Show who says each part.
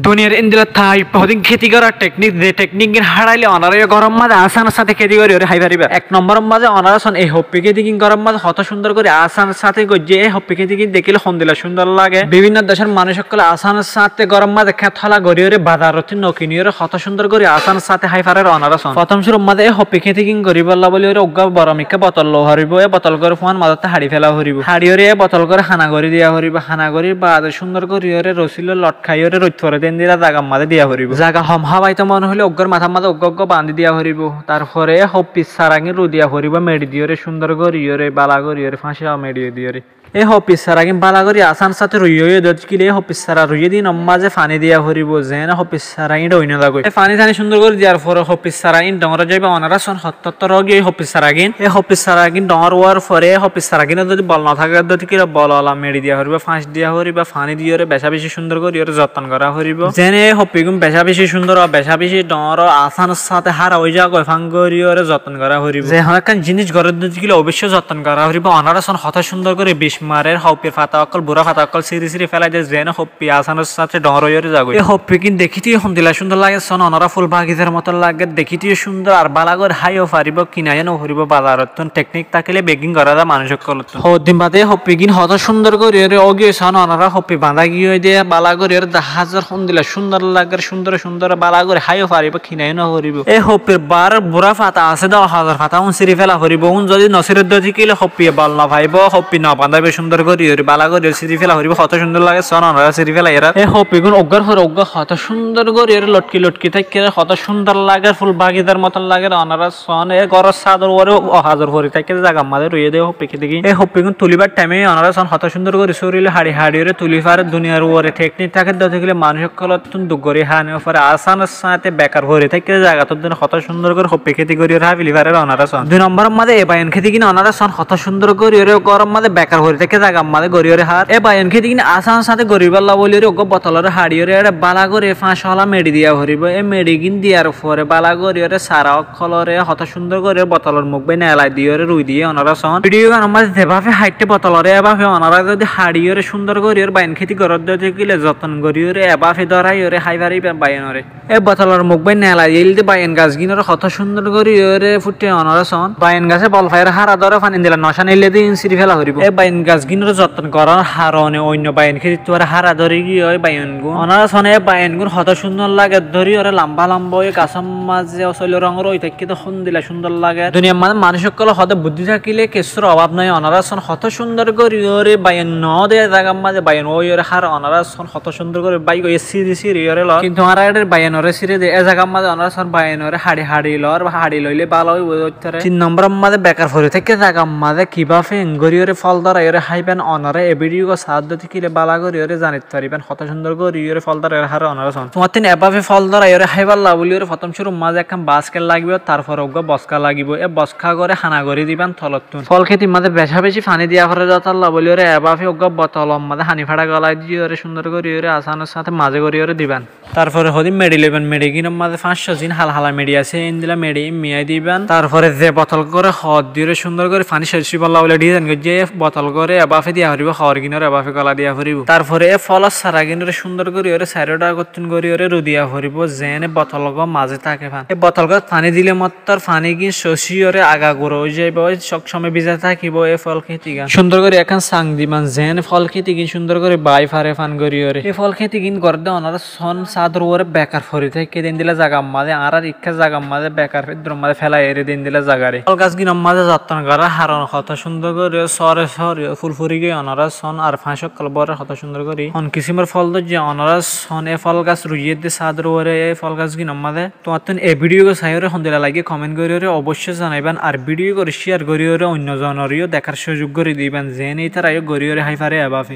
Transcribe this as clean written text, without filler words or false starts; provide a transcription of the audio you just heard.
Speaker 1: দুনিয়ার ইন্দিলা থাই বহুদিন খেতি করার টেকনিক যে টেকনিক হারাইলে অনারে গরম মাঝে আসানের সাথে খেতি করি ওরে হাই পারিবা এক নম্বর মাঝে অনারাসন এই হপ্পি খেতি গরম মাঝে হত সুন্দর করে আসানের সাথে গজ্জে এই হপ্পি খেতি দেখিলে সন্দিলা সুন্দর লাগে বিভিন্ন দেশের মানুষ সকলে আসানের সাথে গরম মাঝে খেতলা গড়ি ওরে বাজারতি নকিনি ওরে হত সুন্দর করে আসানের সাথে হাই পারে অনারাসন প্রথম শুরু মাঝে এই হপ্পি খেতি করিবল্লা বলি ওরে অজ্ঞা বরমিকা বোতল লো হরিব এ বোতল করে ফোন মাঝতে হাড়ি ফেলা হরিব হাড়ি ওরে বোতল করে হানা গড়ি দিয়া হরিব হানা গড়ি বাদ সুন্দর করে ওরে রসিল লটখাই ওরে রোদ ফরে দেন দিলা জাগা মাঝে দিয়া হরিব জাগা হম হাওয়াইতে মনে হলে অজ্ঞর মাথা মাঝে অজ্ঞ বান্ধি দিয়া হরিব তারপরে হপ্পি সারাঙ্গি রু দিয়া হরিব মেডি দিওরে সুন্দর করিওরে বালা করিওরে ফাঁসি মেডি দিওরে এই হপিস সারা কিন্তু বালা করি আসান সাথে রুইয়ে দজকিলে হপিস সারা রুইয়ে দিন মাঝে পানি দিয়া হরিব যেন হপিস সারা ইন রইনা লাগো এই পানি থানি সুন্দর করে দিয়ার পরে হপিস সারা ইন ডঙর যাইবা অনারা সন 77 রগি এই হপিস সারা গিন এই হপিস সারা গিন ডঙর ওয়ার পরে হপিস সারা গিন যদি বল না থাকে দজকিলে বল আলা মেডি দিয়া হরিব ফাঁস দিয়া হরিব পানি দিওরে বেশা বেশি সুন্দর করে ওরে যত্ন করা হরিব যেন এই হপিগুম বেশা বেশি সুন্দর বেশা বেশি ডঙর আসান সাথে হারা হই যা কয় ফাঙ্গরি ওরে যত্ন করা হরিব যে হনকান জিনিস ঘরে দজকিলে অবশ্যই যত্ন করা হরিব অনারা সন হত সুন্দর করে মারের হপ্পির ফাতা অকল বুড়া ফাতা অকল সিরি সিরি ফেলাই দিয়ে যেন হপ্পি আসানোর সাথে ডরইরে যাগো এই হপ্পি কিন দেখিতে হন্দিলা সুন্দর লাগে সন অনরা ফুল বাগিচার মতো লাগে দেখিতে সুন্দর আর বালাগর হাইও পারিব কিনায় ন হরিব বাজারত টেকনিক তাকলে বেগিং করা দা মানুষ সকল হদিন বাদে হপ্পি কিন হত সুন্দর করে রে অগিয়ে সন অনরা হপ্পি বাঁধা গিয়ে দিয়ে বালাগর এর হাজার হন্দিলা সুন্দর লাগে সুন্দর সুন্দর বালাগর হাইও পারিব কিনায় ন হরিব এই হপ্পির বার বুড়া ফাতা আছে 10,000 ফাতা উন সিরি ফেলা হরিব উন যদি নসিরের দজি কিলে হপ্পি বাল না ভাইব হপ্পি না বাঁধাবে সুন্দর করি বালা করি সিরি ফেলা হরিব কত সুন্দর লাগে সন সিরি ফেলা এরা এই হপিগুন অজ্ঞার হর অজ্ঞ কত সুন্দর করে এর লটকি লটকি থাকে কত সুন্দর লাগে ফুল বাগিদার মতন লাগে অনারা সন এ গর সাদর ওরে হাজার ভরি থাকে জায়গা মাঝে রইয়ে দেয় হপি দেখি এই হপিগুন তুলিবার টাইমে অনারা সন কত সুন্দর করে শরীরে হাড়ি হাড়ি ওরে তুলি পারে দুনিয়ার ওরে টেকনিক থাকে দেখলে মানুষ সকল দুগরি হানে পরে আসানের সাথে বেকার ভরি থাকে জায়গা তোর জন্য কত সুন্দর করে হপি খেতি করি ওরে হাবিলি পারে অনারা সন দুই নম্বর মাঝে এ বাইন খেতি কিনা অনারা সন কত সুন্দর করে ওরে গরম মাঝে বেকার ভরি থাকে জায়গা মাঝে গরিয়রে হার এ বাইন খেতি কিনা আসান সাথে গরিবাল্লা বলি ওরে বোতলের হাড়িওরে এটা বালা করে ফাঁস হলা মেডি দিয়া হরিব এই মেডি কিন দিয়ার পরে বালা করিওরে সারা অক্ষলরে হত সুন্দর করে বোতলের মুখ বাই নেলাই দিওরে রুই দিয়ে অনারা সন ভিডিও গান আমার যেভাবে হাইটে বোতলরে এভাবে অনারা যদি হাড়িওরে সুন্দর করিওর বাইন খেতি করত যদি কিলে যত্ন করিওরে এভাবে ধরাইওরে হাইবারি বাইনরে এই বোতলের মুখ বাই নেলাই দিল দি বাইন গাছ গিনরে হত সুন্দর করিওরে ফুটে অনারা সন বাইন গাছে বল ফায়ার হারা ধরে ফানি দিলা নশা নিলে দিন সিরি ফেলা হরিব এই বাইন গাছ গিনরে যত্ন করার হারনে অন্য বাইন খেতি তোর হারা ধরে গিয়ে ওই বাইন গুণ অনারা সনে বাইন গুণ হত সুন্দর লাগে ধরি ওরে লম্বা লম্বা ওই গাছের মাঝে শৈল রঙের ওই থেকে তো দিলা সুন্দর লাগে দুনিয়ার মানে মানুষ সকল হত বুদ্ধি থাকিলে কেসর অভাব নাই অনারা সন হত সুন্দর করি ওরে বাইন ন দেয় জায়গার মাঝে বাইন ওই ওরে হার অনারা সন হত সুন্দর করে বাইক ওই সিরি সিরি ওরে ল কিন্তু আর এর বাইন ওরে সিরি দে এ জায়গার মাঝে অনারা সন বাইন ওরে হাড়ি হাড়ি লর বা হাড়ি লইলে ভালো ওই ওইতরে 3 নম্বর মাঝে বেকার ভরে থেকে জায়গার মাঝে কিভাবে এঙ্গরি ওরে ফল ধরা ওরে হাইবেন অনারে এ ভিডিও সাহায্য থেকে বালা করি ওরে জানিতে পারিবেন কত সুন্দর করি ওরে ফল ধরা এর হারে অনারা সন তোমার তিন এভাবে ফল ধরা ওরে হাইবাল্লা বলি ওরে প্রথম শুরু মাঝে একখান বাসকে লাগবে তারপর ওগো বসকা লাগিব এ বসকা করে হানা করে দিবেন তলতুন ফল খেতি মাঝে বেশা বেশি পানি দিয়া করে যতাল্লা বলি ওরে এভাবে ওগো বোতল মাঝে হানি ফাড়া গলায় দিয়ে ওরে সুন্দর করি ওরে আসানের সাথে মাঝে করি ওরে দিবেন তারপরে হদি মেডি লেবেন মেডি কিনা মাঝে 500 দিন হাল হালা মেডি আছে ইন দিলা মেডি মিয়াই দিবেন তারপরে যে বোতল করে হদ দিয়ে সুন্দর করে পানি শেষি বললা বলে ডিজাইন যে বোতল করে এভাবে দিয়া হরিব খাওয়ার কিনার এভাবে গলা দিয়া হরিব তারপরে এ ফল সারা কিনারে সুন্দর করে ওরে সাইডটা করতুন করি ওরে রুদিয়া হরিব যেনে বোতল মাঝে থাকে ফান এই বোতল পানি দিলে মত্তর পানি কি শশি ওরে আগা গুঁড়ো হয়ে যাইব সব সময় ভিজা থাকিব এই ফল খেতি গান সুন্দর করে এখন সাং দিবান যেন ফল খেতি কিন সুন্দর করে বাই ফারে ফান করি ওরে এই ফল খেতি কিন করতে ওনারা সন সাদর ওরে বেকার ফরি থেকে দিন দিলে জাগা মাঝে আর ইচ্ছা জাগা মাঝে বেকার ফেদ্র মাঝে ফেলা এরে দিন দিলে জাগারে ফল গাছ কিন মাঝে যত্ন করা হারন কত সুন্দর করে সরে সরে ফুল ফুরি গিয়ে অনারা সন আর ফাঁসক কালবর কত সুন্দর করে অন কিসিমের ফল তো যে অনারা সন এ ফল গাছ রুইয়ে দিয়ে সাদর ওরে এই ফল গাছ কিন মাঝে তোমার তো এই ভিডিও সাইরে হন্দিলা লাগে কমেন্ট করি ওরে অবশ্যই জানাইবেন আর ভিডিও করে শেয়ার করি ওরে অন্য জনরিও দেখার সুযোগ করে দিবেন যেন এই তার আয়ো গড়ি ওরে হাই পারে এভাবে।